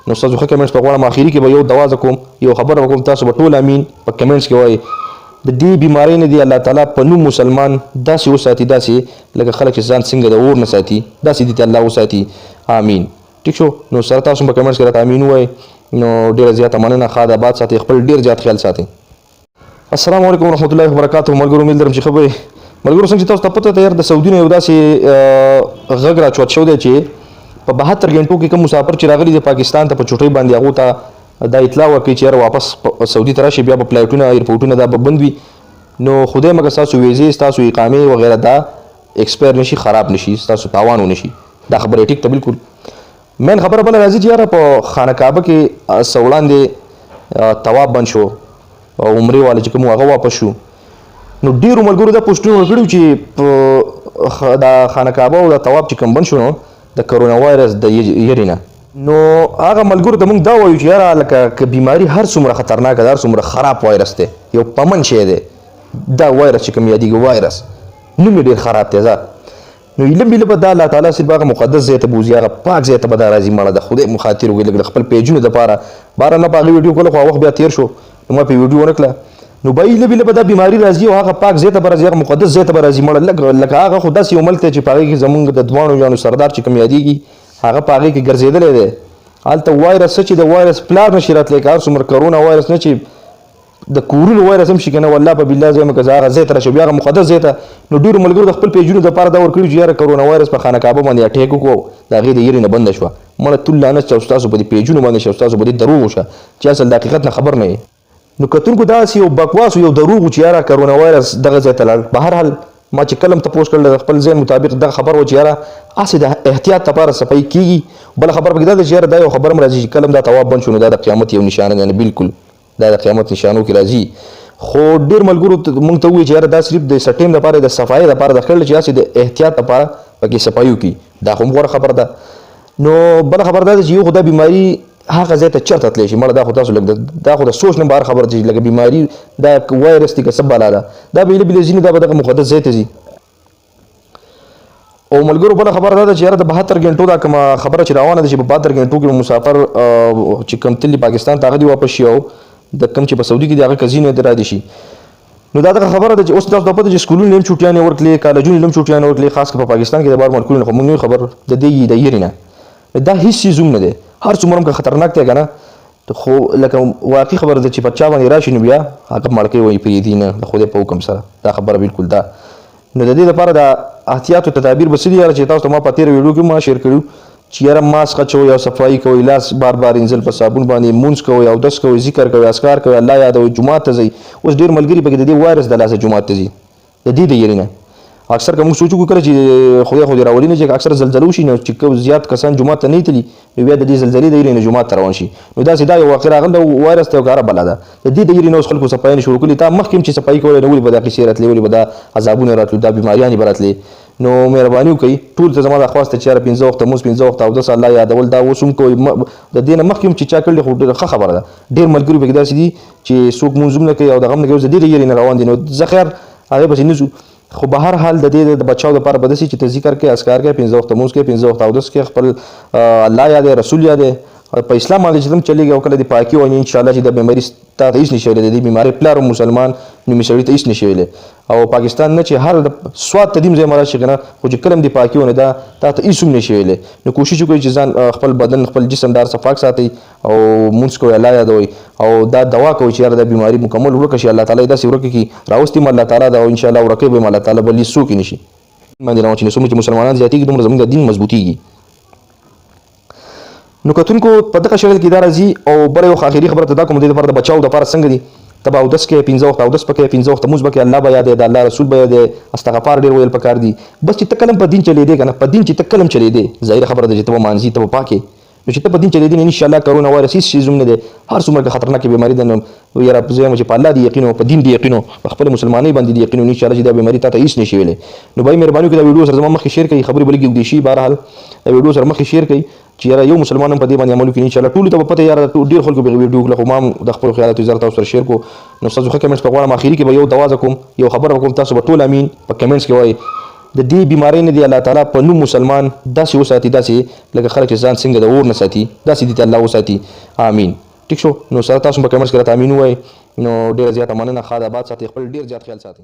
نو تاسو ښه کمنټس په غواړم اخري کې به یو دوا کوم یو خبره کوم تاسو به ټول امین په کمنټس کې وایي د دې بیماری نه دی الله تعالی په نوم مسلمان داسې وساتي داسې لکه خلک چې ځان څنګه د اور نه ساتي داسې دې الله وساتي امین ټیک شو نو سره تاسو په کمنټس کې راته امین وایي نو ډېره زیاته مننه ښه د آباد ساتي خپل ډېر زیات خیال ساتي السلام علیکم ورحمۃ اللہ وبرکاتہ ملګرو امید لرم چې خبرې ملګرو څنګه چې تاسو ته پته ده یار د سعودي نه یو داسې غږ راچوت شوی دی چې په 72 غنټو کې کوم مسافر چې راغلي دی پاکستان ته په چوټۍ باندې هغو ته دا اطلاع ورکړي چې یار واپس سعودي ته راشي بیا به فلایټونه ایرپورټونه دا به بند وي نو خدای مګر ستاسو ویزې ستاسو اقامې وغیره دا ایکسپایر نشي خراب نشي ستاسو تاوان ونشي دا خبره ټیک ته بالکل مین خبره بله راځي چې یاره په خانه کعبه کې څه وړاندې طواف بند شو او عمرې والا چې کوم هغه واپس شو نو ډېرو ملګرو دا پوسټونه ورکړي چې دا خانه کعبه او دا طواف چې کوم بند شو نو د کرونا وایرس د یېرې نه نو هغه ملګرو ته موږ دا وایو چې یاره لکه که بیماري هر څومره خطرناکه ده هر څومره خراب وایرس دی یو پمن شی دی دا وایرس چې کوم یادېږي وایرس نوم یې ډېر خراب دی ځه نو علم به دا الله تعالی صرف هغه مقدس ځای ته بوځي هغه پاک ځای ته به دا راځي مړه د خدای مخاطر وګړي د خپل پیجونو دپاره باره نه په هغې ویډیو کوله خو وخت بیا تېر شو نو ما پې ویډیو ونه کړله نو به علم به دا بیماري راځي او هغه پاک ځای ته به راځي هغه مقدس ځای ته به راځي مړه لکه هغه خو داسې یو ملک دی چې په هغې کې زمونږ د دواړو یانو سردار چې کوم یادېږي هغه په هغې کې ګرځېدلی دی هلته وایرس څه چې د وایرس پلار نشي راتلی که هر څومره کرونا وایرس نه چې د کورونو وایرس هم شي که نه والله په بالله زه یم که زه هغه ځای ته راشم بیا هغه مقدس ځای ته نو ډېرو ملګرو د خپل پیجونو دپاره دا ورکړي چې یاره کرونا وایرس په خانه کعبه باندې اټیک وکړو د هغې د یېرې نه بنده شوه مړه تل لعنت چې ستاسو په دې پیجونو باندې شه ستاسو په دې دروغ وشه چې اصل د حقیقت نه خبر نه یې نو کتونکو داسې یو بکواس یو دروغ و چې یاره کرونا وایرس دغه ځای ته لاړ بهرحال ما چې کلم تپوس کړل د خپل ذهن مطابق دغه خبر و چې یاره هسې د احتیاط لپاره صفایي کېږي بله خبره پکې دا ده چې یاره دا یو خبر هم راځي چې کلم دا طواف بند شو نو دا د قیامت یو نشانه ده نه بالکل دا د قیامت نشانو کې راځي خو ډېر ملګرو موږ ته ووایي چې یاره دا صرف د سټیم دپاره د صفایۍ دپاره د کړل چې هسې د احتیاط دپاره پکې صفایي وکړي دا خو هم غوره خبره ده نو بله خبره دا ده چې یو خو دا بیماري هغه ځای ته چېرته تللی شي مړه دا خو تاسو لږ دا خو د سوچ نه بهر خبره ده چې لکه بیماري دا وایرس دی که څه بلا ده دا به بلې ځینې دا به دغه مقدس ځای ته ځي او ملګرو بله خبره دا ده چې یاره د 72 غنټو دا کومه خبره چې روانه ده چې په 72 غنټو کې مسافر چې کوم تللی پاکستان ته هغه دې واپس شي او د کوم چې په سعودي کې د هغه کزینو دې رادي شي نو دا دغه خبره ده چې اوس تاسو ته پته چې سکولونه هم چوټیانې ورکړلې کالجونه هم چوټیانې ورکړلې خاص کر په پاکستان کې د بار ملکونو خو موږ نه خبر د دې د یېرې نه دا هیڅ څیز هم نه دی هر څومره هم که خطرناک دی که نه خو لکه واقعي خبره ده چې په چا باندې راشي نو بیا هغه مړکۍ وایي پرېږدي نه د خدای په حکم سره دا خبره بالکل ده نو د دې لپاره د احتیاطو تدابیر به څه دي یاره چې تاسو ته ما په تېره ویډیو کې ما شیر کړي چې یاره ماسک اچوئ او صفایي کوئ لاس بار بار انځل په صابون باندې مونځ کوئ اودس کوئ ذکر کوئ اذکار کوئ الله یادوئ جومات ته ځئ اوس ډېر ملګري پکې د دې وایرس د لاسه جومات ته ځي د دې د یېرې نه اکثر که موږ سوچ وکړو کله چې خدای خو دې راولي نه چې اکثر زلزله وشي نو چې زیات کسان جومات ته نه تلي نو بیا د دې زلزلې د یېرې نه جومات ته روان شي نو داسې دا یو واقع راغلی وایرس ته یو کاره بلا ده د دې د یېرې نه اوس خلکو صفایي نه شروع کړي تا مخکې هم چې صفایي کولی نو ولې به دا قیسې راتلې ولې به دا عذابونه راتلو دا بیماریانې به راتلې نو مهرباني وکړئ ټول ته زما دا خواست دی چې یاره 15 وخته مونځ 15 وخته اودس الله یادول دا اوس هم کوئ د دې نه مخکې هم چې چا کړلې خو ډېره ښه خبره ده ډېر ملګري پکې داسې دي چې څوک مونځ هم نه کوي او دغه هم نه کوي اوس د دې د یېرې نه روان دي نو زه خیر هغې پسې نه ځو خو به هر حال د دې د بچاو لپاره به داسې چې ته ذکر کوې اذکار کوې 15 وخته مونځ کوې 15 وخته اودس کوې خپل الله یادې رسول یادې په اسلام باندې چې هم چلېږي او کله د پاکي وایي انشاءالله چې د بیماري تا ته هېڅ نشي ویلی د دې بیمارۍ پلار مسلمان نومي سړي ته هېڅ نشي ویلی او پاکستان نه چې هر سواد ته دیم ځای مراد شي که نه خو چې کله هم د پاکي ونه دا تا ته هېڅ هم نشي ویلی نو کوشش وکړئ چې ځان خپل بدن خپل جسم ډار صفاک ساتئ او مونځ کوئ الله یادوئ او دا دعا کوئ چې یاره دا بیماري مکمل ورکه شي الله تعالی داسې ورکه کړي راوستي م الله تعالی دا او انشاءالله ورکوي به م الله تعالی بل هېڅ څوک یې نشي باندې روان چې څومره چې مسلمانان زیاتېږي دومره زموږ د دین مضبوطېږي نو کتونکو په دغه شکل کې دا راځي او بله یو آخري خبره ته دا کوم د دې لپاره د بچاو دپاره څنګه دي ته به اودس کوې 15 وخته اودس به کوې 15 وخته مونځ به کوې الله به یادوې د الله رسول به یادوې استغفار ډېر ویل پکار دي بس چې ته کله هم په دین چلېدې که نه په دین چې ته کله هم چلېدې ظاهره خبره ده چې ته به مانځي ته به پاکې نو چې ته په دین چلېدې نه انشاءالله کرونا وایرس هېڅ شیز هم نه دی هر څومره که خطرناکې بیماري ده نو یاره زه یم چې په الله دې یقین و په دین دې یقین و په خپله مسلمانۍ باندې دې یقین و انشاءالله چې دا بیماري تا ته هېڅ نشي ویلی نو بای مهرباني وکړئ دا ویډیو سره زما مخکې شیر کړئ خبرې به لږې اوږدې شي بهرحال دا ویډیو سره مخکې شیر کړئ چې یاره یو مسلمان هم په دې باندې عمل وکړي انشاءالله ټولو ته به پته یاره ډېر خلکو به ویډیو وکړه خو ما هم د خپلو خیالاتو اظهار تاسو سره شیر کړو نو ستاسو ښه کمنټس به غواړم اخري کې به یو دوا کوم یو خبره کوم تاسو به ټول امین په کمنټس کې وایئ د دې بیماری نه دی الله تعالی په نوم مسلمان داسې وساتي داسې لکه خلک چې ځان څنګه د اور نه ساتي داسې دې ته الله وساتي آمین. ټیک شو نو سره تاسو په کمنټس کې راته امین ووایئ نو ډېره زیاته مننه. ښاد آباد ساتئ، خپل ډېر زیات خیال ساتئ.